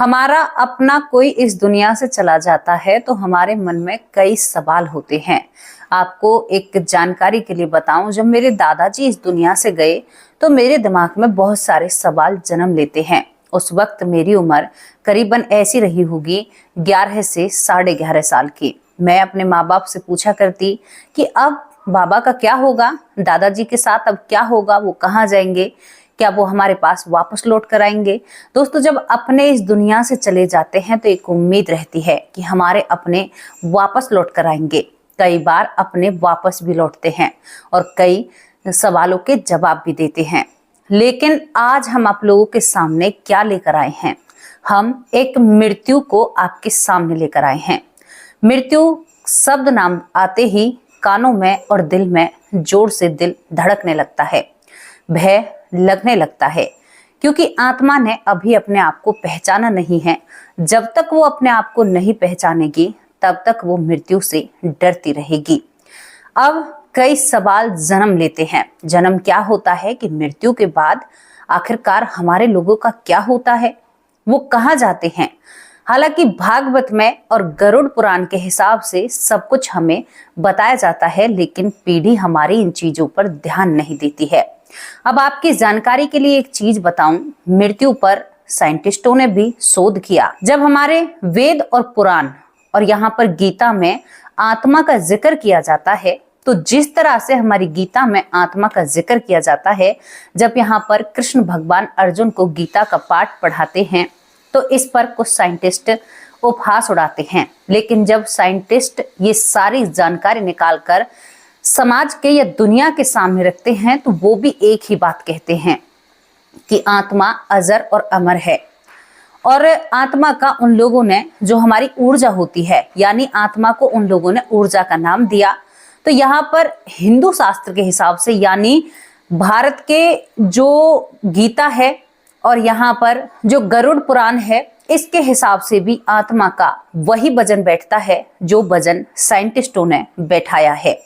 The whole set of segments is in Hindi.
हमारा अपना कोई इस दुनिया से चला जाता है तो हमारे मन में कई सवाल होते हैं। आपको एक जानकारी के लिए बताऊं, जब मेरे दादाजी इस दुनिया से गए तो मेरे दिमाग में बहुत सारे सवाल जन्म लेते हैं। उस वक्त मेरी उम्र करीबन ऐसी रही होगी 11 से 11.5 साल की। मैं अपने माँ बाप से पूछा करती कि अब बाबा का क्या होगा, दादाजी के साथ अब क्या होगा, वो कहाँ जाएंगे, क्या वो हमारे पास वापस लौट कर आएंगे। दोस्तों, जब अपने इस दुनिया से चले जाते हैं तो एक उम्मीद रहती है कि हमारे अपने वापस लौट कर आएंगे। कई बार अपने वापस भी लौटते हैं और कई सवालों के जवाब भी देते हैं। लेकिन आज हम आप लोगों के सामने क्या लेकर आए हैं? हम एक मृत्यु को आपके सामने लेकर आए हैं। मृत्यु शब्द नाम आते ही कानों में और दिल में जोर से दिल धड़कने लगता है, भय लगने लगता है, क्योंकि आत्मा ने अभी अपने आप को पहचाना नहीं है। जब तक वो अपने आप को नहीं पहचानेगी तब तक वो मृत्यु से डरती रहेगी। अब कई सवाल जन्म लेते हैं। जन्म क्या होता है कि मृत्यु के बाद आखिरकार हमारे लोगों का क्या होता है, वो कहाँ जाते हैं? हालांकि भागवत में और गरुड़ पुराण के हिसाब से सब कुछ हमें बताया जाता है, लेकिन पीढ़ी हमारी इन चीजों पर ध्यान नहीं देती है। अब आपकी जानकारी के लिए एक चीज बताऊं, मृत्यु पर साइंटिस्टों ने भी शोध किया। जब हमारे वेद और पुराण और यहाँ पर गीता में आत्मा का जिक्र किया जाता है, तो जिस तरह से हमारी गीता में आत्मा का जिक्र किया जाता है, जब यहाँ पर कृष्ण भगवान अर्जुन को गीता का पाठ पढ़ाते हैं तो इस पर कुछ साइंटिस्ट उपहास उड़ाते हैं। लेकिन जब साइंटिस्ट ये सारी जानकारी निकालकर समाज के या दुनिया के सामने रखते हैं तो वो भी एक ही बात कहते हैं कि आत्मा अजर और अमर है। और आत्मा का उन लोगों ने, जो हमारी ऊर्जा होती है, यानी आत्मा को उन लोगों ने ऊर्जा का नाम दिया। तो यहाँ पर हिंदू शास्त्र के हिसाब से, यानी भारत के जो गीता है और यहाँ पर जो गरुड़ पुराण है, इसके हिसाब से भी आत्मा का वही वजन बैठता है जो वजन साइंटिस्टों ने बैठाया है।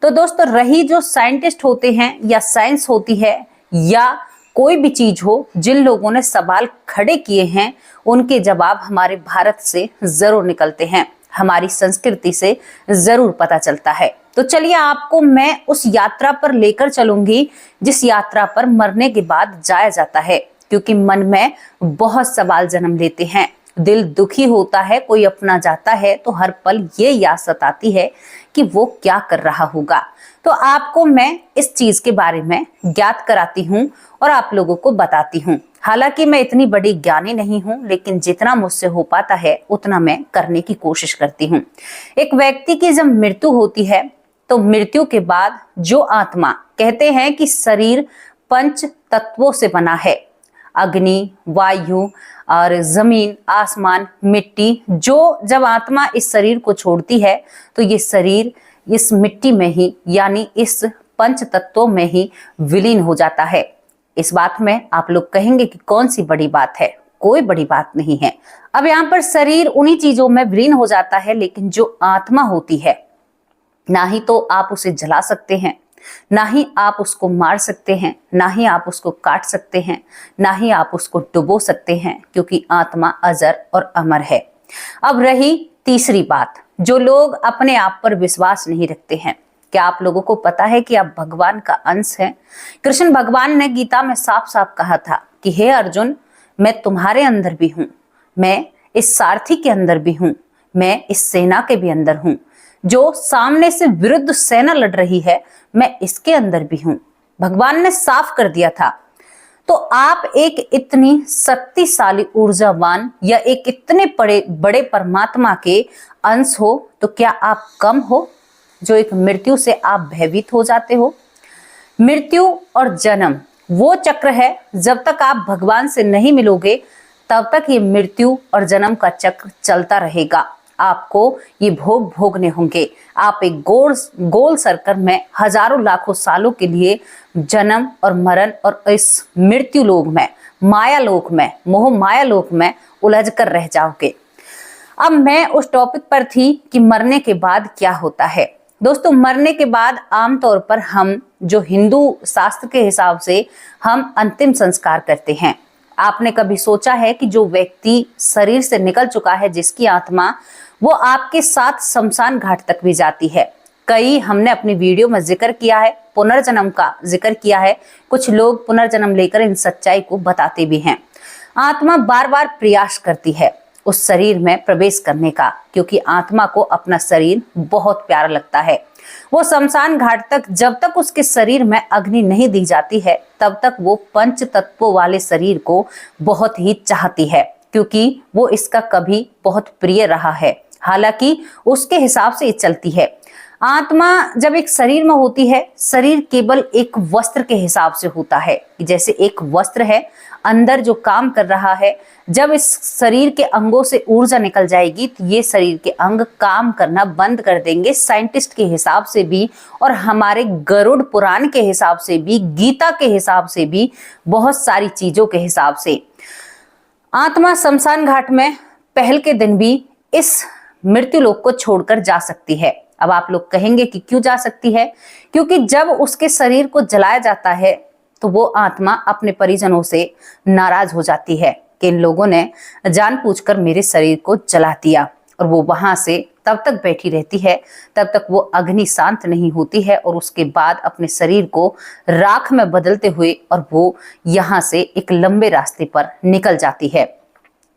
तो दोस्तों, रही जो साइंटिस्ट होते हैं या साइंस होती है या कोई भी चीज हो, जिन लोगों ने सवाल खड़े किए हैं उनके जवाब हमारे भारत से जरूर निकलते हैं, हमारी संस्कृति से जरूर पता चलता है। तो चलिए, आपको मैं उस यात्रा पर लेकर चलूंगी जिस यात्रा पर मरने के बाद जाया जाता है, क्योंकि मन में बहुत सवाल जन्म लेते हैं, दिल दुखी होता है। कोई अपना जाता है तो हर पल ये याद सताती है कि वो क्या कर रहा होगा। तो आपको मैं इस चीज के बारे में ज्ञात कराती हूँ और आप लोगों को बताती हूँ। हालांकि मैं इतनी बड़ी ज्ञानी नहीं हूँ, लेकिन जितना मुझसे हो पाता है उतना मैं करने की कोशिश करती हूँ। एक व्यक्ति की जब मृत्यु होती है तो मृत्यु के बाद जो आत्मा, कहते हैं कि शरीर 5 तत्वों से बना है, अग्नि, वायु और जमीन, आसमान, मिट्टी। जो जब आत्मा इस शरीर को छोड़ती है तो ये शरीर इस मिट्टी में ही, यानी इस 5 तत्वों में ही विलीन हो जाता है। इस बात में आप लोग कहेंगे कि कौन सी बड़ी बात है? कोई बड़ी बात नहीं है। अब यहाँ पर शरीर उन्हीं चीजों में विलीन हो जाता है, लेकिन जो आत्मा होती है, ना ही तो आप उसे जला सकते हैं, ना ही आप उसको मार सकते हैं, ना ही आप उसको काट सकते हैं, ना ही आप उसको डुबो सकते हैं, क्योंकि आत्मा अजर और अमर है। अब रही तीसरी बात, जो लोग अपने आप पर विश्वास नहीं रखते हैं। क्या आप लोगों को पता है कि आप भगवान का अंश हैं? कृष्ण भगवान ने गीता में साफ साफ कहा था कि हे अर्जुन, मैं तुम्हारे अंदर भी हूं, मैं इस सारथी के अंदर भी हूं, मैं इस सेना के भी अंदर हूं, जो सामने से विरुद्ध सेना लड़ रही है, मैं इसके अंदर भी हूं। भगवान ने साफ कर दिया था। तो आप एक इतनी शक्तिशाली, ऊर्जावान या एक इतने बड़े परमात्मा के अंश हो, तो क्या आप कम हो जो एक मृत्यु से आप भयभीत हो जाते हो? मृत्यु और जन्म वो चक्र है, जब तक आप भगवान से नहीं मिलोगे तब तक ये मृत्यु और जन्म का चक्र चलता रहेगा। आपको ये भोग भोगने होंगे। आप एक गोल सर्कल में हजारों लाखों सालों के लिए जन्म और मरण और इस मृत्यु लोक में, माया लोक में, मोह माया लोक में उलझ कर रह जाओगे। अब मैं उस टॉपिक पर थी कि मरने के बाद क्या होता है। दोस्तों, मरने के बाद आमतौर पर हम जो हिंदू शास्त्र के हिसाब से हम अंतिम संस्कार करते हैं। आपने कभी सोचा है कि जो व्यक्ति शरीर से निकल चुका है, जिसकी आत्मा, वो आपके साथ शमशान घाट तक भी जाती है। कई हमने अपनी वीडियो में जिक्र किया है, पुनर्जन्म का जिक्र किया है। कुछ लोग पुनर्जन्म लेकर इन सच्चाई को बताते भी हैं। आत्मा बार बार प्रयास करती है उस शरीर में प्रवेश करने का, क्योंकि आत्मा को अपना शरीर बहुत प्यारा लगता है। वो शमशान घाट तक, जब तक उसके शरीर में अग्नि नहीं दी जाती है, तब तक वो पंच तत्वों वाले शरीर को बहुत ही चाहती है, क्योंकि वो इसका कभी बहुत प्रिय रहा है। हालांकि उसके हिसाब से ये चलती है। आत्मा जब एक शरीर में होती है, शरीर केवल एक वस्त्र के हिसाब से होता है। जैसे एक वस्त्र है, अंदर जो काम कर रहा है, जब इस शरीर के अंगों से ऊर्जा निकल जाएगी तो ये शरीर के अंग काम करना बंद कर देंगे। साइंटिस्ट के हिसाब से भी और हमारे गरुड़ पुराण के हिसाब से भी, गीता के हिसाब से भी, बहुत सारी चीजों के हिसाब से आत्मा शमशान घाट में पहल के दिन भी इस मृत्यु लोक को छोड़कर जा सकती है। अब आप लोग कहेंगे कि क्यों जा सकती है? क्योंकि जब उसके शरीर को जलाया जाता है तो वो आत्मा अपने परिजनों से नाराज हो जाती है कि इन लोगों ने जानबूझकर मेरे शरीर को जला दिया, और वो वहां से तब तक बैठी रहती है, तब तक वो अग्नि शांत नहीं होती है, और उसके बाद अपने शरीर को राख में बदलते हुए और वो यहाँ से एक लंबे रास्ते पर निकल जाती है।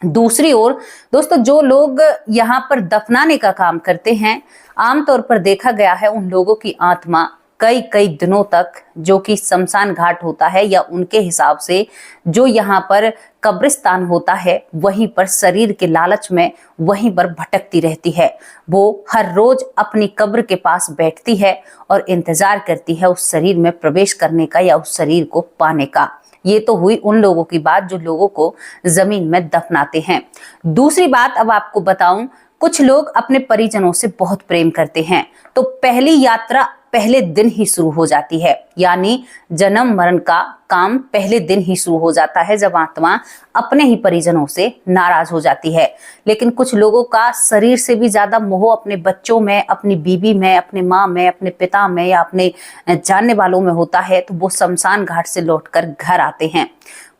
दूसरी ओर दोस्तों, जो लोग यहाँ पर दफनाने का काम करते हैं, आमतौर पर देखा गया है उन लोगों की आत्मा कई कई दिनों तक, जो कि शमशान घाट होता है या उनके हिसाब से जो यहाँ पर कब्रिस्तान होता है, वहीं पर शरीर के लालच में वहीं पर भटकती रहती है। वो हर रोज अपनी कब्र के पास बैठती है और इंतजार करती है उस शरीर में प्रवेश करने का या उस शरीर को पाने का। ये तो हुई उन लोगों की बात जो लोगों को जमीन में दफनाते हैं। दूसरी बात अब आपको बताऊं, कुछ लोग अपने परिजनों से बहुत प्रेम करते हैं, तो पहली यात्रा पहले दिन ही शुरू हो जाती है। यानी जन्म मरण का काम पहले दिन ही शुरू हो जाता है, जब आत्मा अपने ही परिजनों से नाराज हो जाती है। लेकिन कुछ लोगों का शरीर से भी ज्यादा मोह अपने बच्चों में, अपनी बीवी में, अपने माँ में, अपने पिता में या अपने जानने वालों में होता है, तो वो शमशान घाट से लौटकर घर आते हैं।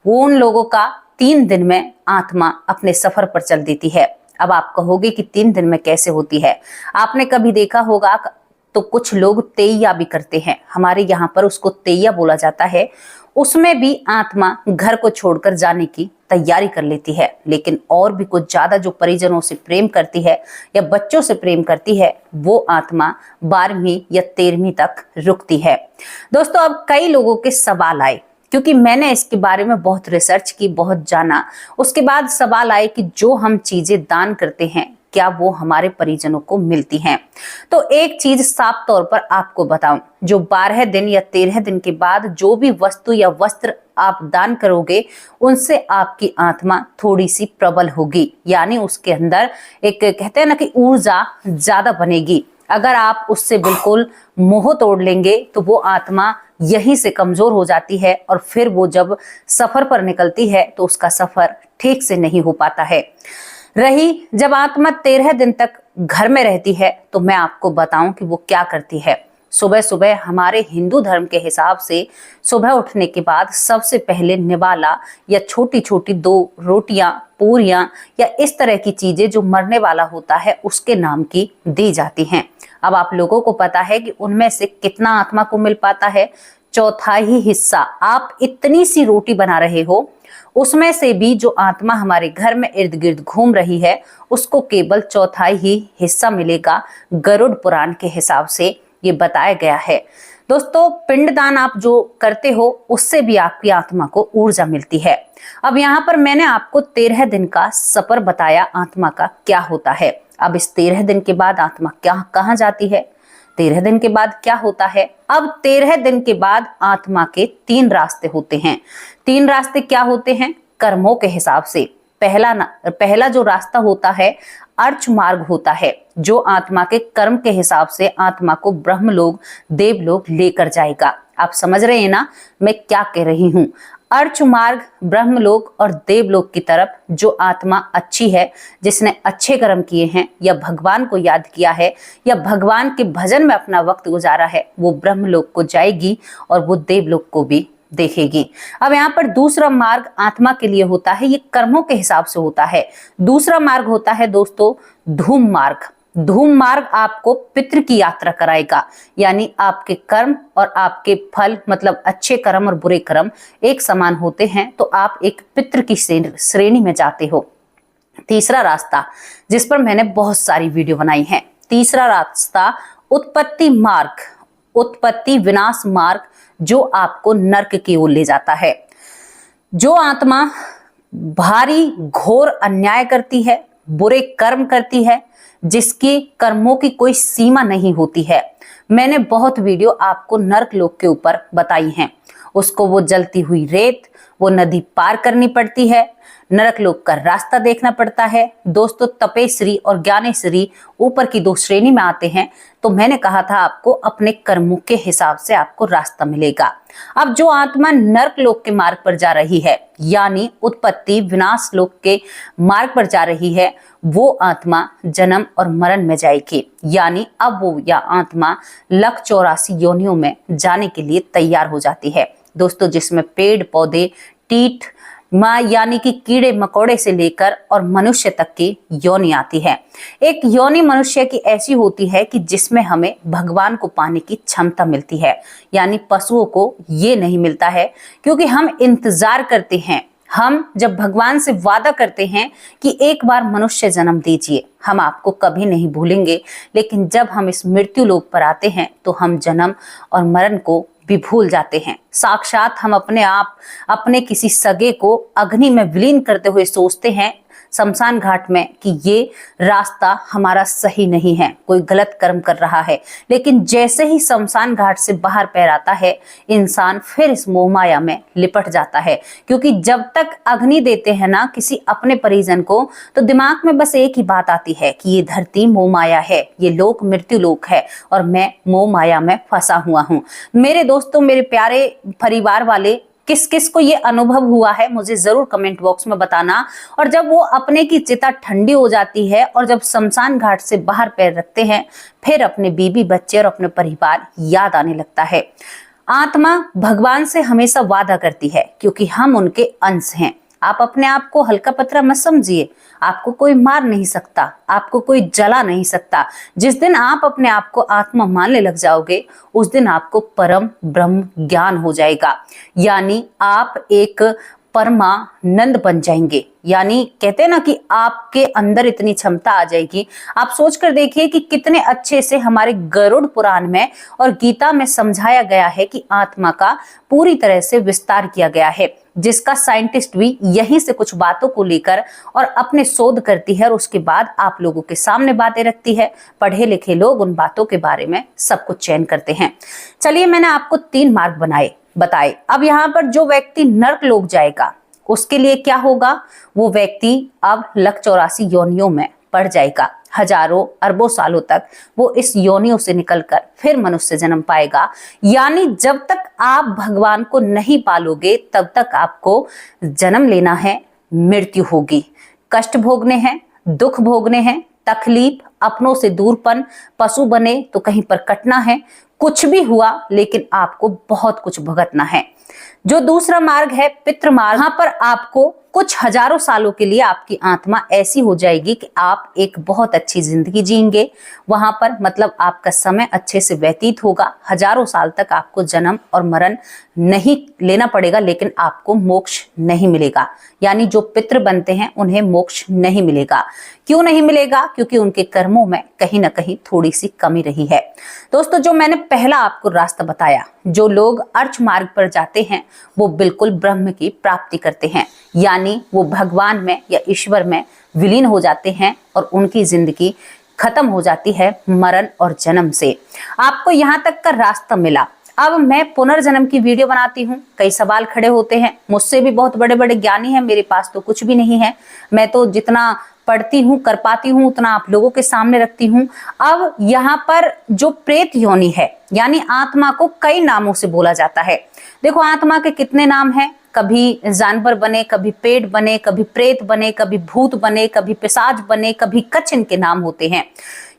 वो उन लोगों का 3 दिन में आत्मा अपने सफर पर चल देती है। अब आप कहोगे कि 3 दिन में कैसे होती है? आपने कभी देखा होगा तो कुछ लोग तेइया भी करते हैं, हमारे यहाँ पर उसको तेइया बोला जाता है। उसमें भी आत्मा घर को छोड़कर जाने की तैयारी कर लेती है। लेकिन और भी कुछ ज्यादा जो परिजनों से प्रेम करती है या बच्चों से प्रेम करती है, वो आत्मा 12वीं या 13वीं तक रुकती है। दोस्तों, अब कई लोगों के सवाल आए, क्योंकि मैंने इसके बारे में बहुत रिसर्च की, बहुत जाना। उसके बाद सवाल आए कि जो हम चीजें दान करते हैं, क्या वो हमारे परिजनों को मिलती हैं? तो एक चीज साफ तौर पर आपको बताऊं, जो 12 दिन या 13 दिन के बाद जो भी वस्तु या वस्त्र आप दान करोगे, उनसे आपकी आत्मा थोड़ी सी प्रबल होगी। यानी उसके अंदर एक, कहते हैं ना कि ऊर्जा ज्यादा बनेगी। अगर आप उससे बिल्कुल मोह तोड़ लेंगे तो वो आत्मा यहीं से कमजोर हो जाती है, और फिर वो जब सफर पर निकलती है तो उसका सफर ठीक से नहीं हो पाता है। रही जब आत्मा 13 दिन तक घर में रहती है, तो मैं आपको बताऊं कि वो क्या करती है। सुबह सुबह हमारे हिंदू धर्म के हिसाब से सुबह उठने के बाद सबसे पहले निवाला या छोटी छोटी 2 रोटियां, पूरियां या इस तरह की चीजें जो मरने वाला होता है उसके नाम की दी जाती हैं। अब आप लोगों को पता है कि उनमें से कितना आत्मा को मिल पाता है? 1/4 हिस्सा। आप इतनी सी रोटी बना रहे हो, उसमें से भी जो आत्मा हमारे घर में इर्द गिर्द घूम रही है, उसको केवल 1/4 हिस्सा मिलेगा। गरुड़ पुराण के हिसाब से ये बताया गया है। दोस्तों, पिंडदान आप जो करते हो, उससे भी आपकी आत्मा को ऊर्जा मिलती है। अब यहाँ पर मैंने आपको 13 दिन का सफर बताया आत्मा का क्या होता है। अब इस 13 दिन के बाद आत्मा कहाँ जाती है? 13 दिन के बाद क्या होता है? अब 13 दिन के बाद आत्मा के 3 रास्ते होते हैं। 3 रास्ते क्या होते हैं? कर्मों के हिसाब से। पहला जो रास्ता होता है, अर्च मार्ग होता है, जो आत्मा के कर्म के हिसाब से आत्मा को ब्रह्मलोक, देवलोक लेकर जाएगा। आप समझ रहे हैं ना मैं क्या कह रही हूँ? अर्च मार्ग ब्रह्मलोक और देवलोक की तरफ जो आत्मा अच्छी है, जिसने अच्छे कर्म किए हैं या भगवान को याद किया है या भगवान के भजन में अपना वक्त गुजारा है, वो ब्रह्मलोक को जाएगी और वो देवलोक को भी देखेगी। अब यहाँ पर दूसरा मार्ग आत्मा के लिए होता है, ये कर्मों के हिसाब से होता है। दूसरा मार्ग होता है दोस्तों धूम मार्ग। धूम मार्ग आपको पितृ की यात्रा कराएगा, यानी आपके कर्म और आपके फल, मतलब अच्छे कर्म और बुरे कर्म एक समान होते हैं, तो आप एक पितृ की श्रेणी में जाते हो। तीसरा रास्ता, जिस पर मैंने बहुत सारी वीडियो बनाई हैं, तीसरा रास्ता उत्पत्ति मार्ग, उत्पत्ति विनाश मार्ग, जो आपको नर्क की ओर ले जाता है। जो आत्मा भारी घोर अन्याय करती है, बुरे कर्म करती है, जिसके कर्मों की कोई सीमा नहीं होती है, मैंने बहुत वीडियो आपको नर्क लोक के ऊपर बताई हैं। उसको वो जलती हुई रेत, वो नदी पार करनी पड़ती है, नरक लोक का रास्ता देखना पड़ता है। दोस्तों तपेश्री और ज्ञानेश्वरी ऊपर की दो श्रेणी में आते हैं, तो मैंने कहा था आपको अपने कर्मों के हिसाब से आपको रास्ता मिलेगा। अब जो आत्मा नरक लोक के मार्ग पर जा रही है, यानी उत्पत्ति विनाश लोक के मार्ग पर जा रही है, वो आत्मा जन्म और मरण में जाएगी, यानी अब वो या आत्मा 184 योनियों में जाने के लिए तैयार हो जाती है दोस्तों, जिसमें पेड़ पौधे, कीट माँ यानी कि कीड़े मकोड़े से लेकर और मनुष्य तक की योनि आती है। एक योनि मनुष्य की ऐसी होती है कि जिसमें हमें भगवान को पाने की क्षमता मिलती है, यानी पशुओं को ये नहीं मिलता है, क्योंकि हम इंतजार करते हैं। हम जब भगवान से वादा करते हैं कि एक बार मनुष्य जन्म दीजिए, हम आपको कभी नहीं भूलेंगे, लेकिन जब हम इस मृत्यु लोक पर आते हैं तो हम जन्म और मरण को भी भूल जाते हैं। साक्षात हम अपने आप अपने किसी सगे को अग्नि में विलीन करते हुए सोचते हैं शमशान घाट में कि ये रास्ता हमारा सही नहीं है, कोई गलत कर्म कर रहा है। लेकिन जैसे ही शमशान घाट से बाहर पैर आता है, इंसान फिर इस मोह माया में लिपट जाता है, क्योंकि जब तक अग्नि देते हैं ना किसी अपने परिजन को, तो दिमाग में बस एक ही बात आती है कि ये धरती मोह माया है, ये लोक मृत्यु लोक है और मैं मोह माया में फंसा हुआ हूँ। मेरे दोस्तों, मेरे प्यारे परिवार वाले, किस किस को ये अनुभव हुआ है मुझे जरूर कमेंट बॉक्स में बताना। और जब वो अपने की चिता ठंडी हो जाती है और जब शमशान घाट से बाहर पैर रखते हैं, फिर अपने बीबी बच्चे और अपने परिवार याद आने लगता है। आत्मा भगवान से हमेशा वादा करती है, क्योंकि हम उनके अंश हैं। आप अपने आप को हल्का पतला मत समझिए, आपको कोई मार नहीं सकता, आपको कोई जला नहीं सकता। जिस दिन आप अपने आप को आत्मा मानने लग जाओगे, उस दिन आपको परम ब्रह्म ज्ञान हो जाएगा, यानी आप एक परमानंद बन जाएंगे। यानी कहते हैं ना कि आपके अंदर इतनी क्षमता आ जाएगी। आप सोच कर देखिए कि कितने अच्छे से हमारे गरुड़ पुराण में और गीता में समझाया गया है कि आत्मा का पूरी तरह से विस्तार किया गया है, जिसका साइंटिस्ट भी यहीं से कुछ बातों को लेकर और अपने शोध करती है और उसके बाद आप लोगों के सामने बातें रखती है। पढ़े लिखे लोग उन बातों के बारे में सब कुछ चयन करते हैं। चलिए, मैंने आपको 3 मार्ग बताए। अब यहाँ पर जो व्यक्ति नर्क लोक जाएगा, उसके लिए क्या होगा? वो व्यक्ति अब 184 योनियों में पड़ जाएगा। हजारों अरबों सालों तक वो इस योनियों से निकलकर फिर मनुष्य जन्म पाएगा। यानी जब तक आप भगवान को नहीं पालोगे, तब तक आपको जन्म लेना है, मृत्यु होगी, कष्ट भोगने हैं, दुख भोगने हैं, तकलीफ, अपनों से दूरपन, पशु बने तो कहीं पर कटना है। कुछ भी हुआ, लेकिन आपको बहुत कुछ भुगतना है। जो दूसरा मार्ग है पितृ मार्ग, यहाँ पर आपको कुछ हजारों सालों के लिए आपकी आत्मा ऐसी हो जाएगी कि आप एक बहुत अच्छी जिंदगी जिएंगे वहां पर, मतलब आपका समय अच्छे से व्यतीत होगा। हजारों साल तक आपको जन्म और मरण नहीं लेना पड़ेगा, लेकिन आपको मोक्ष नहीं मिलेगा। यानी जो पितृ बनते हैं उन्हें मोक्ष नहीं मिलेगा। क्यों नहीं मिलेगा? क्योंकि उनके कर्मों में कहीं ना कहीं थोड़ी सी कमी रही है। दोस्तों, जो मैंने पहला आपको रास्ता बताया, जो लोग अर्च मार्ग पर जाते हैं वो बिल्कुल ब्रह्म की प्राप्ति करते हैं, यानी वो भगवान में या ईश्वर में विलीन हो जाते हैं और उनकी जिंदगी खत्म हो जाती है मरण और जन्म से। आपको यहाँ तक का रास्ता मिला। अब मैं पुनर्जन्म की वीडियो बनाती हूँ। कई सवाल खड़े होते हैं, मुझसे भी बहुत बड़े बड़े ज्ञानी हैं, मेरे पास तो कुछ भी नहीं है। मैं तो जितना पढ़ती हूँ, कर पाती हूँ, उतना आप लोगों के सामने रखती हूँ। अब यहाँ पर जो प्रेत योनि है, यानी आत्मा को कई नामों से बोला जाता है। देखो, आत्मा के कितने नाम हैं। कभी जानवर बने, कभी पेड़ बने, कभी प्रेत बने, कभी भूत बने, कभी पिशाच बने, कभी कछ इनके नाम होते हैं।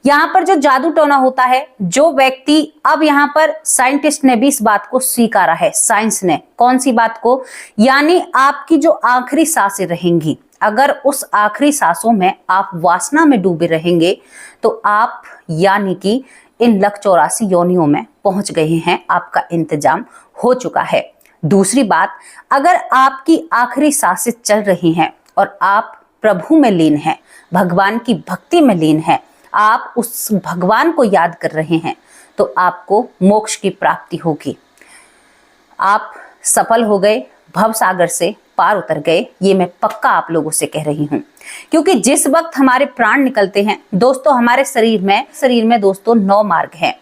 यहाँ पर जो जादू टोना होता है, जो व्यक्ति, अब यहाँ पर साइंटिस्ट ने भी इस बात को स्वीकारा है, साइंस ने, कौन सी बात को, यानी आपकी जो आखिरी सांसें रहेंगी, अगर उस आखिरी सांसों में आप वासना में डूबे रहेंगे तो आप यानी कि इन लक 84 योनियों में पहुंच गए हैं, आपका इंतजाम हो चुका है। दूसरी बात, अगर आपकी आखिरी सांसें चल रही हैं और आप प्रभु में लीन हैं, भगवान की भक्ति में लीन हैं, आप उस भगवान को याद कर रहे हैं, तो आपको मोक्ष की प्राप्ति होगी। आप सफल हो गए, भव सागर से पार उतर गए, ये मैं पक्का आप लोगों से कह रही हूं। क्योंकि जिस वक्त हमारे प्राण निकलते हैं दोस्तों, हमारे शरीर में दोस्तों 9 मार्ग हैं,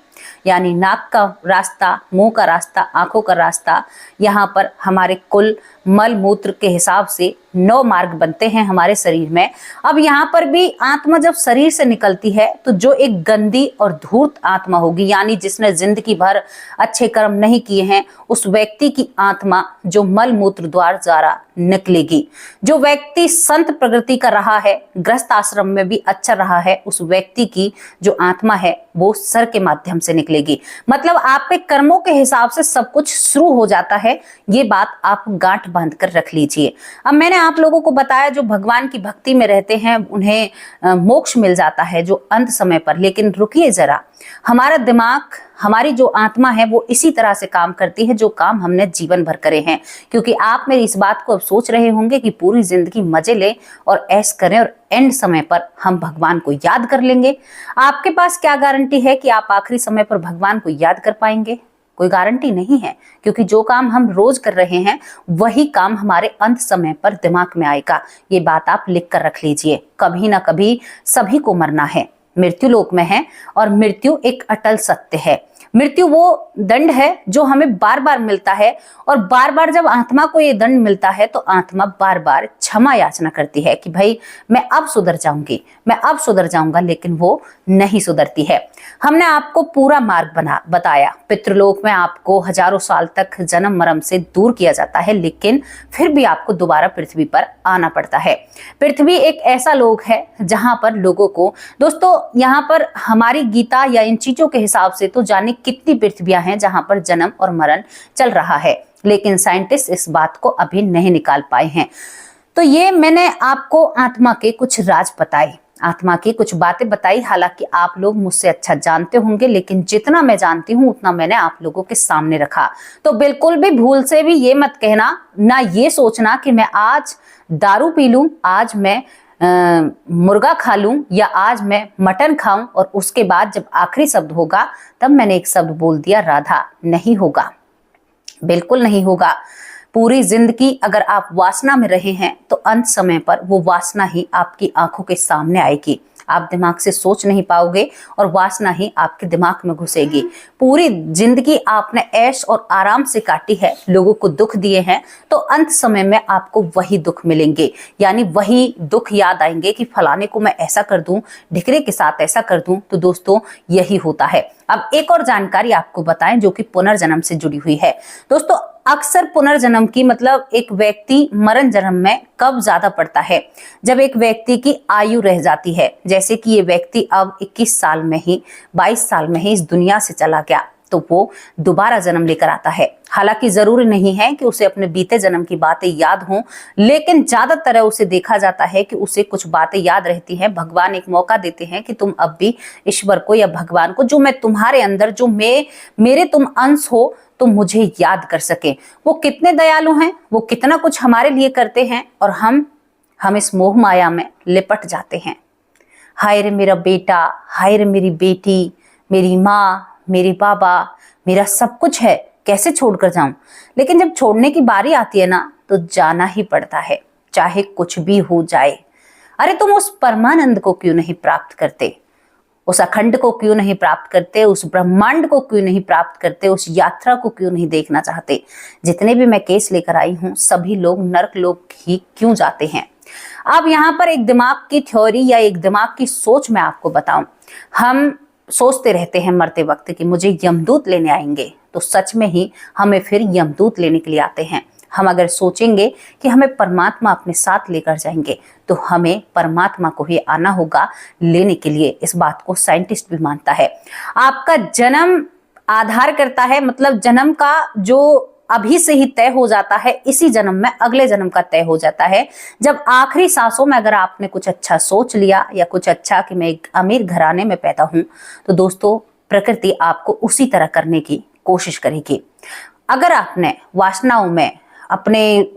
यानी नाक का रास्ता, मुंह का रास्ता, आंखों का रास्ता, यहाँ पर हमारे कुल मल मूत्र के हिसाब से 9 मार्ग बनते हैं हमारे शरीर में। अब यहाँ पर भी आत्मा जब शरीर से निकलती है तो जो एक गंदी और धूर्त आत्मा होगी, यानी जिसने जिंदगी भर अच्छे कर्म नहीं किए हैं, उस व्यक्ति की आत्मा जो मल मूत्र द्वार द्वारा निकलेगी। जो व्यक्ति संत प्रकृति का रहा है, गृहस्थ आश्रम में भी अच्छा रहा है, उस व्यक्ति की जो आत्मा है वो सर के माध्यम से निकलेगी। मतलब आपके कर्मों के हिसाब से सब कुछ शुरू हो जाता है, ये बात आप गांठ बांध कर रख लीजिए। अब मैंने आप लोगों को बताया जो भगवान की भक्ति में रहते हैं उन्हें मोक्ष मिल जाता है जो अंत समय पर, लेकिन रुकिए जरा, हमारा दिमाग, हमारी जो आत्मा है वो इसी तरह से काम करती है जो काम हमने जीवन भर करे हैं। क्योंकि आप मेरी इस बात को अब सोच रहे होंगे कि पूरी जिंदगी मजे लें और ऐश करें और एंड समय पर हम भगवान को याद कर लेंगे। आपके पास क्या गारंटी है कि आप आखिरी समय पर भगवान को याद कर पाएंगे? कोई गारंटी नहीं है, क्योंकि जो काम हम रोज कर रहे हैं वही काम हमारे अंत समय पर दिमाग में आएगा। ये बात आप लिख कर रख लीजिए। कभी ना कभी सभी को मरना है, मृत्यु लोक में है और मृत्यु एक अटल सत्य है। मृत्यु वो दंड है जो हमें बार बार मिलता है, और बार बार जब आत्मा को ये दंड मिलता है तो आत्मा बार बार क्षमा याचना करती है कि भाई मैं अब सुधर जाऊंगी, मैं अब सुधर जाऊंगा, लेकिन वो नहीं सुधरती है। हमने आपको पूरा मार्ग बताया। पितृलोक में आपको हजारों साल तक जन्म मरण से दूर किया जाता है, लेकिन फिर भी आपको दोबारा पृथ्वी पर आना पड़ता है। पृथ्वी एक ऐसा लोक है जहां पर लोगों को, दोस्तों यहाँ पर हमारी गीता या इन चीजों के हिसाब से तो जाने कितनी पृथ्वियां हैं जहां पर जन्म और मरण चल रहा है, लेकिन साइंटिस्ट इस बात को अभी नहीं निकाल पाए हैं। तो ये मैंने आपको आत्मा के कुछ राज बताए, आत्मा की कुछ बातें बताई। हालांकि आप लोग मुझसे अच्छा जानते होंगे, लेकिन जितना मैं जानती हूँ उतना मैंने आप लोगों के सामने रखा। तो बिल्कुल भी भूल से भी ये मत कहना, ना ये सोचना कि मैं आज दारू पी लूं, आज मैं मुर्गा खा लूं या आज मैं मटन खाऊं और उसके बाद जब आखिरी शब्द होगा तब मैंने एक शब्द बोल दिया राधा। नहीं होगा, बिल्कुल नहीं होगा। पूरी जिंदगी अगर आप वासना में रहे हैं तो अंत समय पर वो वासना ही आपकी आंखों के सामने आएगी। आप दिमाग से सोच नहीं पाओगे और वासना ही आपके दिमाग में घुसेगी। पूरी जिंदगी आपने ऐश और आराम से काटी है, लोगों को दुख दिए हैं, तो अंत समय में आपको वही दुख मिलेंगे, यानी वही दुख याद आएंगे कि फलाने को मैं ऐसा कर दूं, ढिकरे के साथ ऐसा कर दूं। तो दोस्तों यही होता है। अब एक और जानकारी आपको बताएं जो कि पुनर्जन्म से जुड़ी हुई है। दोस्तों अक्सर पुनर्जन्म की मतलब एक व्यक्ति मरण जन्म में कब ज्यादा पड़ता है? जब एक व्यक्ति की आयु रह जाती है, जैसे कि ये व्यक्ति अब 21 साल में ही, 22 साल में ही इस दुनिया से चला गया, तो वो दोबारा जन्म लेकर आता है। हालांकि जरूरी नहीं है कि उसे अपने बीते जन्म की बातें याद हों, लेकिन ज्यादातर उसे देखा जाता है कि उसे कुछ बातें याद रहती हैं। भगवान एक मौका देते हैं कि तुम अब भी ईश्वर को या भगवान को, जो मैं तुम्हारे अंदर, जो मेरे तुम अंश हो, तुम मुझे याद कर सके। वो कितने दयालु हैं, वो कितना कुछ हमारे लिए करते हैं, और हम इस मोह माया में लिपट जाते हैं। हाय रे मेरा बेटा, हाय रे मेरी बेटी, मेरी माँ, मेरी बाबा, मेरा सब कुछ है, कैसे छोड़कर जाऊं? लेकिन जब छोड़ने की बारी आती है ना, तो जाना ही पड़ता है, चाहे कुछ भी हो जाए। अरे तुम उस परमानंद को क्यों नहीं प्राप्त करते? उस अखंड को क्यों नहीं प्राप्त करते? उस ब्रह्मांड को क्यों नहीं प्राप्त करते? उस यात्रा को क्यों नहीं देखना चाहते? जितने भी मैं केस लेकर आई हूं, सभी लोग नरक लोक ही क्यों जाते हैं? अब यहाँ पर एक दिमाग की थ्योरी या एक दिमाग की सोच मैं आपको बताऊं। हम सोचते रहते हैं मरते वक्त कि मुझे यमदूत लेने आएंगे, तो सच में ही हमें फिर यमदूत लेने के लिए आते हैं। हम अगर सोचेंगे कि हमें परमात्मा अपने साथ लेकर जाएंगे तो हमें परमात्मा को ही आना होगा लेने के लिए। इस बात को साइंटिस्ट भी मानता है। आपका जन्म आधार करता है, मतलब जन्म का जो अभी से ही तय हो जाता है, इसी जन्म में अगले जन्म का तय हो जाता है। जब आखिरी सांसों में अगर आपने कुछ अच्छा सोच लिया या कुछ अच्छा कि मैं एक अमीर घराने में पैदा हूं, तो दोस्तों प्रकृति आपको उसी तरह करने की कोशिश करेगी। अगर आपने वासनाओं में, अपने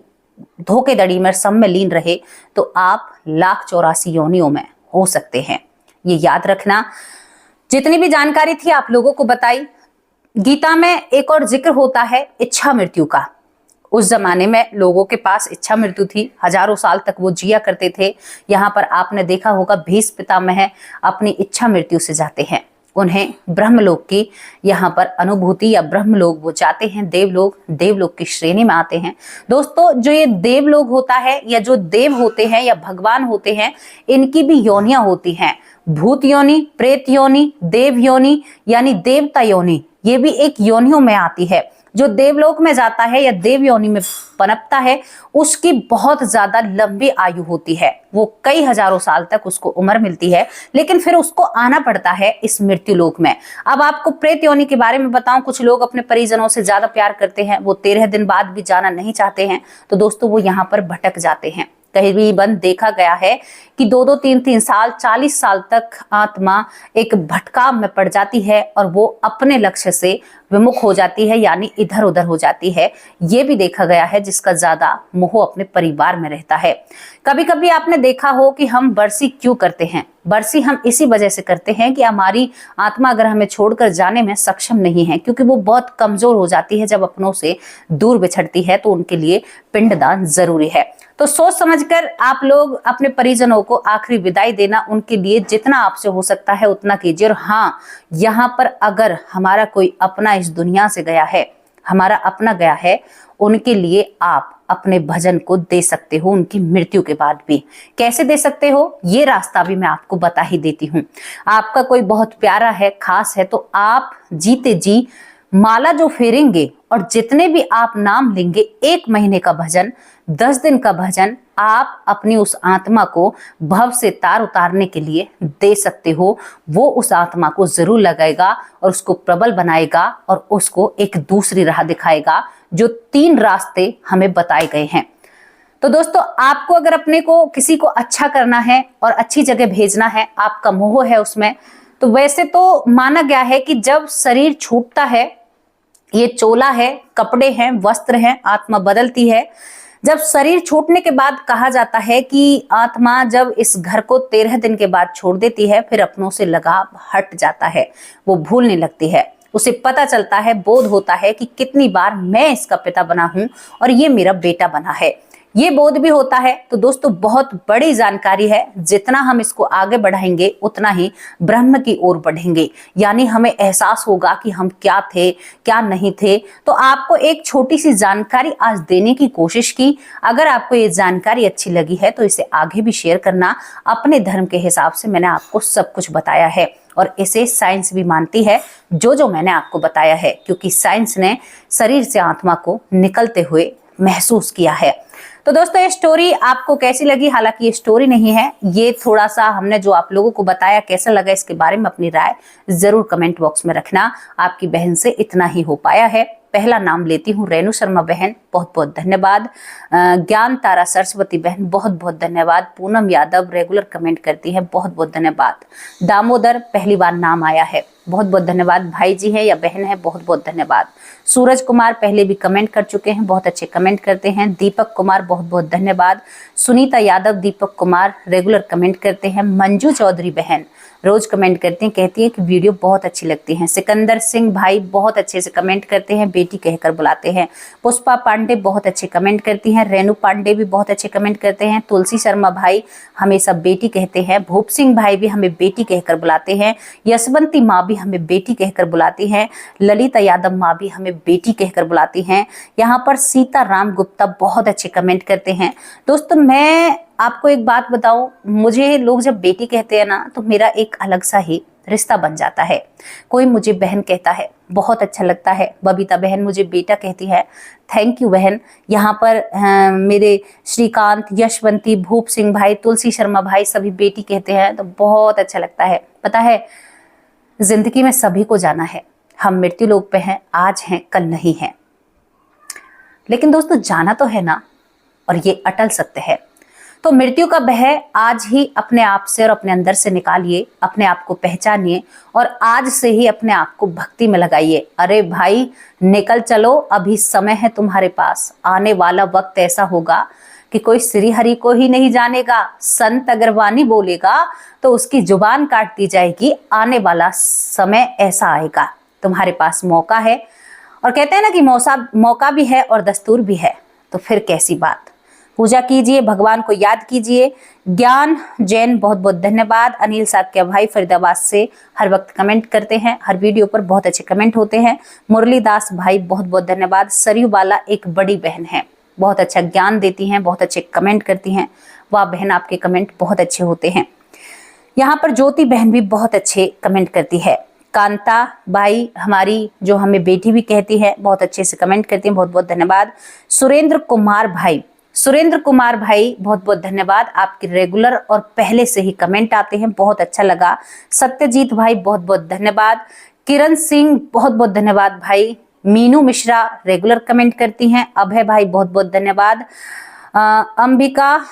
धोखेधड़ी में, सब में लीन रहे तो आप 1,84 योनियों में हो सकते हैं। ये याद रखना। जितनी भी जानकारी थी आप लोगों को बताई। गीता में एक और जिक्र होता है इच्छा मृत्यु का। उस जमाने में लोगों के पास इच्छा मृत्यु थी, हजारों साल तक वो जिया करते थे। यहाँ पर आपने देखा होगा भीष्म पितामह अपनी इच्छा मृत्यु से जाते हैं, उन्हें ब्रह्मलोक की यहाँ पर अनुभूति या ब्रह्मलोक वो जाते हैं, देवलोक की श्रेणी में आते हैं। दोस्तों जो ये देवलोक होता है या जो देव होते हैं या भगवान होते हैं, इनकी भी योनियां होती हैं। भूत योनि, प्रेत योनि, देव योनि यानी देवता योनि, ये भी एक योनियों में आती है। जो देवलोक में जाता है या देव योनि में पनपता है उसकी बहुत ज्यादा लंबी आयु होती है, वो कई हजारों साल तक उसको उम्र मिलती है, लेकिन फिर उसको आना पड़ता है इस मृत्यु लोक में। अब आपको प्रेत योनि के बारे में बताऊं, कुछ लोग अपने परिजनों से ज्यादा प्यार करते हैं, वो 13 दिन बाद भी जाना नहीं चाहते हैं, तो दोस्तों वो यहाँ पर भटक जाते हैं। करीबन देखा गया है कि 2-2, 3-3 साल, 40 साल तक आत्मा एक भटकाव में पड़ जाती है और वो अपने लक्ष्य से विमुख हो जाती है, यानी इधर उधर हो जाती है। ये भी देखा गया है जिसका ज्यादा मोह अपने परिवार में रहता है। कभी कभी आपने देखा हो कि हम बरसी क्यों करते हैं। बरसी हम इसी वजह से करते हैं कि हमारी आत्मा अगर हमें छोड़कर जाने में सक्षम नहीं है, क्योंकि वो बहुत कमजोर हो जाती है। जब अपनों से दूर बिछड़ती है तो उनके लिए पिंडदान जरूरी है। तो सोच समझकर आप लोग अपने परिजनों को आखिरी विदाई देना, उनके लिए जितना आपसे हो सकता है उतना कीजिए। और हाँ, यहाँ पर अगर हमारा कोई अपना इस दुनिया से गया है, हमारा अपना गया है, उनके लिए आप अपने भजन को दे सकते हो उनकी मृत्यु के बाद भी। कैसे दे सकते हो, ये रास्ता भी मैं आपको बता ही देती हूँ। आपका कोई बहुत प्यारा है, खास है, तो आप जीते जी माला जो फेरेंगे और जितने भी आप नाम लेंगे, 1 महीने का भजन, 10 दिन का भजन, आप अपनी उस आत्मा को भव से तार उतारने के लिए दे सकते हो। वो उस आत्मा को जरूर लगाएगा और उसको प्रबल बनाएगा और उसको एक दूसरी राह दिखाएगा, जो 3 रास्ते हमें बताए गए हैं। तो दोस्तों आपको अगर अपने को किसी को अच्छा करना है और अच्छी जगह भेजना है, आपका मोह है उसमें, तो वैसे तो माना गया है कि जब शरीर छूटता है, ये चोला है, कपड़े हैं, वस्त्र हैं, आत्मा बदलती है। जब शरीर छूटने के बाद कहा जाता है कि आत्मा जब इस घर को 13 दिन के बाद छोड़ देती है, फिर अपनों से लगाव हट जाता है, वो भूलने लगती है। उसे पता चलता है, बोध होता है कि कितनी बार मैं इसका पिता बना हूं और ये मेरा बेटा बना है, ये बोध भी होता है। तो दोस्तों बहुत बड़ी जानकारी है, जितना हम इसको आगे बढ़ाएंगे उतना ही ब्रह्म की ओर बढ़ेंगे, यानी हमें एहसास होगा कि हम क्या थे क्या नहीं थे। तो आपको एक छोटी सी जानकारी आज देने की कोशिश की। अगर आपको ये जानकारी अच्छी लगी है तो इसे आगे भी शेयर करना। अपने धर्म के हिसाब से मैंने आपको सब कुछ बताया है और इसे साइंस भी मानती है, जो मैंने आपको बताया है, क्योंकि साइंस ने शरीर से आत्मा को निकलते हुए महसूस किया है। तो दोस्तों ये स्टोरी आपको कैसी लगी? हालांकि ये स्टोरी नहीं है, ये थोड़ा सा हमने जो आप लोगों को बताया, कैसा लगा इसके बारे में अपनी राय जरूर कमेंट बॉक्स में रखना। आपकी बहन से इतना ही हो पाया है। पहला नाम लेती हूँ रेणु शर्मा बहन, बहुत बहुत धन्यवाद। ज्ञान तारा सरस्वती बहन, बहुत बहुत धन्यवाद। पूनम यादव रेगुलर कमेंट करती है, बहुत बहुत धन्यवाद। दामोदर पहली बार नाम आया है, बहुत बहुत धन्यवाद। भाई जी है या बहन है, बहुत बहुत धन्यवाद। सूरज कुमार पहले भी कमेंट कर चुके हैं, बहुत अच्छे कमेंट करते हैं। दीपक कुमार बहुत बहुत धन्यवाद। सुनीता यादव, दीपक कुमार रेगुलर कमेंट करते हैं। मंजू चौधरी बहन रोज कमेंट करती हैं, कहती है कि वीडियो बहुत अच्छी लगती है। सिकंदर सिंह भाई बहुत अच्छे से कमेंट करते हैं, बेटी कहकर बुलाते हैं। पुष्पा पांडे बहुत अच्छे कमेंट करती हैं। रेणु पांडे भी बहुत अच्छे कमेंट करते हैं। तुलसी शर्मा भाई हमेशा बेटी कहते हैं। भूप सिंह भाई भी हमें बेटी कहकर बुलाते हैं। यशवंती माँ भी हमें बेटी कहकर बुलाती हैं। ललिता यादव माँ भी हमें बेटी कहकर बुलाती हैं। यहाँ पर सीता राम गुप्ता बहुत अच्छे कमेंट करते हैं। दोस्तों मैं आपको एक बात बताऊं, मुझे लोग जब बेटी कहते हैं ना, तो मेरा एक अलग सा ही रिश्ता बन जाता है। कोई मुझे बहन कहता है बहुत अच्छा लगता है। बबीता बहन मुझे बेटा कहती है, थैंक यू बहन। यहाँ पर मेरे श्रीकांत, यशवंती, भूप सिंह भाई, तुलसी शर्मा भाई सभी बेटी कहते हैं, तो बहुत अच्छा लगता है। पता है, जिंदगी में सभी को जाना है, हम मृत्यु लोक पे हैं, आज हैं कल नहीं हैं, लेकिन दोस्तों जाना तो है ना, और ये अटल सत्य है। तो मृत्यु का भय आज ही अपने आप से और अपने अंदर से निकालिए, अपने आप को पहचानिए और आज से ही अपने आप को भक्ति में लगाइए। अरे भाई निकल चलो, अभी समय है तुम्हारे पास। आने वाला वक्त ऐसा होगा कि कोई श्री हरि को ही नहीं जानेगा। संत अगर वाणी बोलेगा तो उसकी जुबान काट दी जाएगी। आने वाला समय ऐसा आएगा, तुम्हारे पास मौका है। और कहते हैं ना कि मौका भी है और दस्तूर भी है, तो फिर कैसी बात। पूजा कीजिए, भगवान को याद कीजिए। ज्ञान जैन बहुत बहुत धन्यवाद। अनिल साक्या भाई फरीदाबाद से हर वक्त कमेंट करते हैं, हर वीडियो पर बहुत अच्छे कमेंट होते हैं। मुरलीदास भाई बहुत बहुत धन्यवाद। सरयू बाला एक बड़ी बहन है, बहुत अच्छा ज्ञान देती हैं, बहुत अच्छे कमेंट करती हैं। वाह बहन, आपके कमेंट बहुत अच्छे होते हैं। यहाँ पर ज्योति बहन भी बहुत अच्छे कमेंट करती है। कांता भाई हमारी जो हमें बेटी भी कहती है, बहुत अच्छे से कमेंट करती हैं, बहुत बहुत धन्यवाद। सुरेंद्र कुमार भाई बहुत बहुत धन्यवाद। आपके रेगुलर और पहले से ही कमेंट आते हैं, बहुत अच्छा लगा। सत्यजीत भाई बहुत बहुत धन्यवाद। किरण सिंह बहुत बहुत धन्यवाद भाई। मीनू मिश्रा रेगुलर कमेंट करती हैं। अभय भाई बहुत बहुत धन्यवाद। अंबिका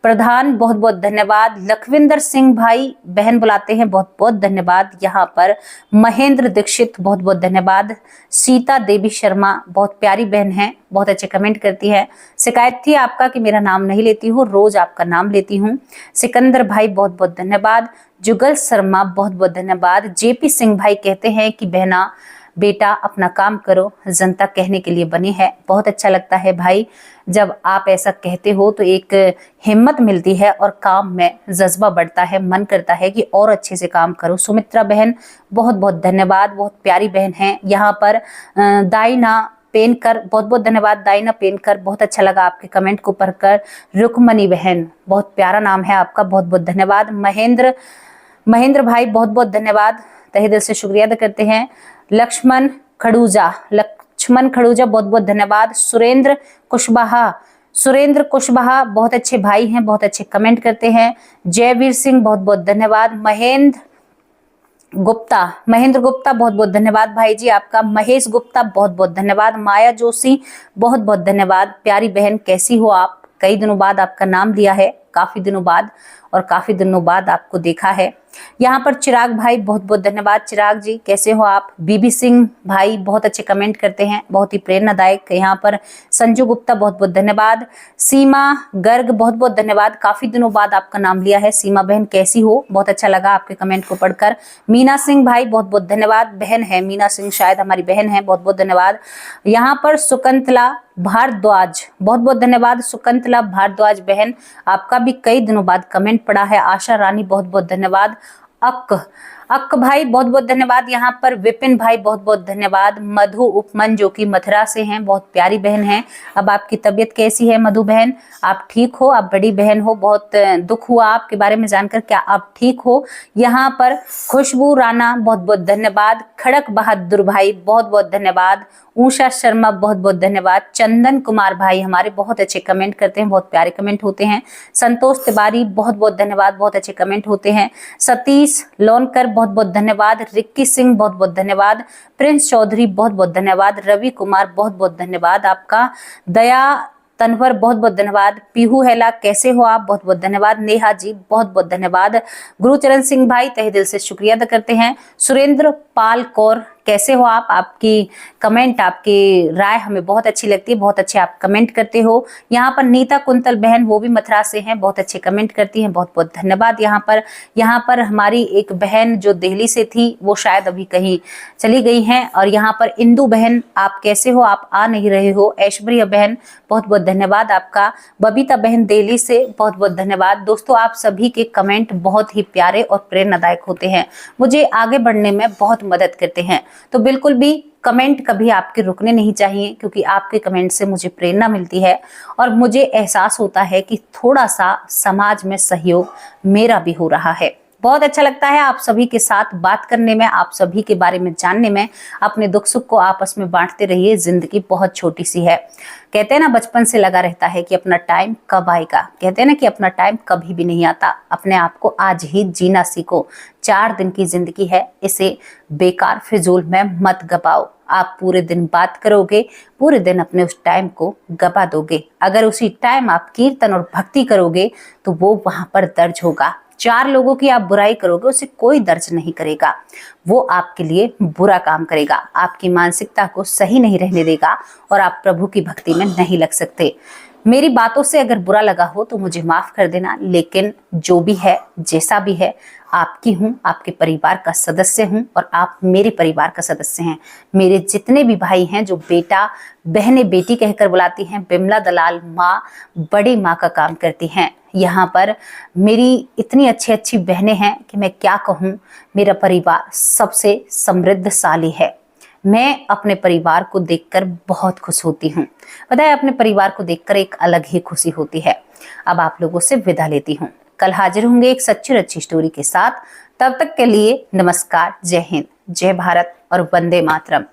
प्रधान बहुत बहुत धन्यवाद। लखविंदर सिंह भाई बहन बुलाते हैं, बहुत बहुत धन्यवाद। यहाँ पर महेंद्र दीक्षित बहुत बहुत धन्यवाद। सीता देवी शर्मा बहुत प्यारी बहन है, बहुत अच्छे कमेंट करती है। शिकायत थी आपका कि मेरा नाम नहीं लेती हूँ, रोज आपका नाम लेती हूँ। सिकंदर भाई बहुत बहुत धन्यवाद। जुगल शर्मा बहुत बहुत धन्यवाद। जेपी सिंह भाई कहते हैं कि बहना बेटा अपना काम करो, जनता कहने के लिए बनी है। बहुत अच्छा लगता है भाई, जब आप ऐसा कहते हो तो एक हिम्मत मिलती है और काम में जज्बा बढ़ता है, मन करता है कि और अच्छे से काम करो। सुमित्रा बहन बहुत बहुत धन्यवाद, बहुत प्यारी बहन है। यहाँ पर दाइना पेनकर बहुत बहुत धन्यवाद। दाइना पेनकर बहुत अच्छा लगा आपके कमेंट को पढ़कर। रुकमणी बहन बहुत प्यारा नाम है आपका, बहुत बहुत धन्यवाद। महेंद्र भाई बहुत बहुत धन्यवाद, तहे दिल से शुक्रिया अदा करते हैं। लक्ष्मण खड़ूजा बहुत बहुत धन्यवाद। सुरेंद्र कुशवाहा बहुत अच्छे भाई हैं, बहुत अच्छे कमेंट करते हैं। जयवीर सिंह बहुत बहुत धन्यवाद। महेंद्र गुप्ता बहुत बहुत धन्यवाद भाई जी आपका। महेश गुप्ता बहुत बहुत धन्यवाद। माया जोशी बहुत बहुत धन्यवाद। प्यारी बहन कैसी हो आप? कई दिनों बाद आपका नाम लिया है, काफी दिनों बाद, और काफी दिनों बाद आपको देखा है। यहाँ पर चिराग भाई बहुत बहुत धन्यवाद। चिराग जी कैसे हो आप? बीबी सिंह भाई बहुत अच्छे कमेंट करते हैं, बहुत ही प्रेरणादायक। यहाँ पर संजू गुप्ता बहुत बहुत धन्यवाद। सीमा गर्ग बहुत बहुत धन्यवाद, काफी दिनों बाद आपका नाम लिया है। सीमा बहन कैसी हो? बहुत अच्छा लगा आपके कमेंट को पढ़कर। मीना सिंह भाई बहुत बहुत धन्यवाद। बहन है मीना सिंह, शायद हमारी बहन है, बहुत बहुत धन्यवाद। यहाँ पर सुकंतला भारद्वाज बहुत बहुत धन्यवाद। सुकंतला भारद्वाज बहन आपका भी कई दिनों बाद कमेंट पड़ा है। आशा रानी बहुत बहुत धन्यवाद। अक भाई बहुत बहुत धन्यवाद। यहाँ पर विपिन भाई बहुत बहुत धन्यवाद। मधु उपमन जो कि मथुरा से हैं, बहुत प्यारी बहन है। अब आपकी तबीयत कैसी है मधु बहन? आप ठीक हो? आप बड़ी बहन हो, बहुत दुख हुआ आपके बारे में जानकर, क्या आप ठीक हो? यहाँ पर खुशबू राणा बहुत बहुत धन्यवाद। खड़क बहादुर भाई बहुत बहुत धन्यवाद। उषा शर्मा बहुत बहुत धन्यवाद। चंदन कुमार भाई हमारे बहुत अच्छे कमेंट करते हैं, बहुत प्यारे कमेंट होते हैं। संतोष तिवारी बहुत बहुत धन्यवाद, बहुत अच्छे कमेंट होते हैं। सतीश लोनकर बहुत बहुत धन्यवाद। रिक्की सिंह बहुत बहुत धन्यवाद। प्रिंस चौधरी बहुत बहुत धन्यवाद। रवि कुमार बहुत बहुत धन्यवाद आपका। दया तनवर बहुत बहुत धन्यवाद। पीहू हेला कैसे हो आप? बहुत बहुत धन्यवाद। नेहा जी बहुत बहुत धन्यवाद। गुरुचरण सिंह भाई तहे दिल से शुक्रिया अदा करते हैं। सुरेंद्र पाल कौर कैसे हो आप? आपकी कमेंट, आपकी राय हमें बहुत अच्छी लगती है, बहुत अच्छे आप कमेंट करते हो। यहाँ पर नीता कुंतल बहन, वो भी मथुरा से हैं, बहुत अच्छे कमेंट करती हैं, बहुत बहुत धन्यवाद। यहाँ पर हमारी एक बहन जो दिल्ली से थी, वो शायद अभी कहीं चली गई हैं। और यहाँ पर इंदू बहन आप कैसे हो? आप आ नहीं रहे हो। ऐश्वर्या बहन बहुत बहुत धन्यवाद आपका। बबीता बहन दिल्ली से बहुत बहुत धन्यवाद। दोस्तों आप सभी के कमेंट बहुत ही प्यारे और प्रेरणादायक होते हैं, मुझे आगे बढ़ने में बहुत मदद करते हैं। तो बिल्कुल भी कमेंट कभी आपके रुकने नहीं चाहिए, क्योंकि आपके कमेंट से मुझे प्रेरणा मिलती है और मुझे एहसास होता है कि थोड़ा सा समाज में सहयोग मेरा भी हो रहा है। बहुत अच्छा लगता है आप सभी के साथ बात करने में, आप सभी के बारे में जानने में। अपने दुख सुख को आपस में बांटते रहिए, जिंदगी बहुत छोटी सी है। कहते हैं ना, बचपन से लगा रहता है कि अपना टाइम कब आएगा। कहते हैं ना कि अपना टाइम कभी भी नहीं आता। अपने आप को आज ही जीना सीखो। 4 दिन की जिंदगी है, इसे बेकार फिजूल में मत गवाओ। आप पूरे दिन बात करोगे, पूरे दिन अपने उस टाइम को गवा दोगे। अगर उसी टाइम आप कीर्तन और भक्ति करोगे तो वो वहां पर दर्ज होगा। 4 लोगों की आप बुराई करोगे, उसे कोई दर्ज नहीं करेगा। वो आपके लिए बुरा काम करेगा, आपकी मानसिकता को सही नहीं रहने देगा और आप प्रभु की भक्ति में नहीं लग सकते। मेरी बातों से अगर बुरा लगा हो तो मुझे माफ कर देना, लेकिन जो भी है, जैसा भी है, आपकी हूँ, आपके परिवार का सदस्य हूँ और आप मेरे परिवार का सदस्य हैं। मेरे जितने भी भाई हैं, जो बेटा बहने बेटी कहकर बुलाती हैं, बिमला दलाल माँ बड़ी माँ का काम करती हैं। यहाँ पर मेरी इतनी अच्छी अच्छी बहनें हैं कि मैं क्या कहूँ। मेरा परिवार सबसे समृद्धशाली है। मैं अपने परिवार को देखकर बहुत खुश होती हूँ। पता है, अपने परिवार को देखकर एक अलग ही खुशी होती है। अब आप लोगों से विदा लेती हूँ। कल हाजिर होंगे एक सच्ची और अच्छी स्टोरी के साथ। तब तक के लिए नमस्कार, जय हिंद, जय भारत और वंदे मातरम।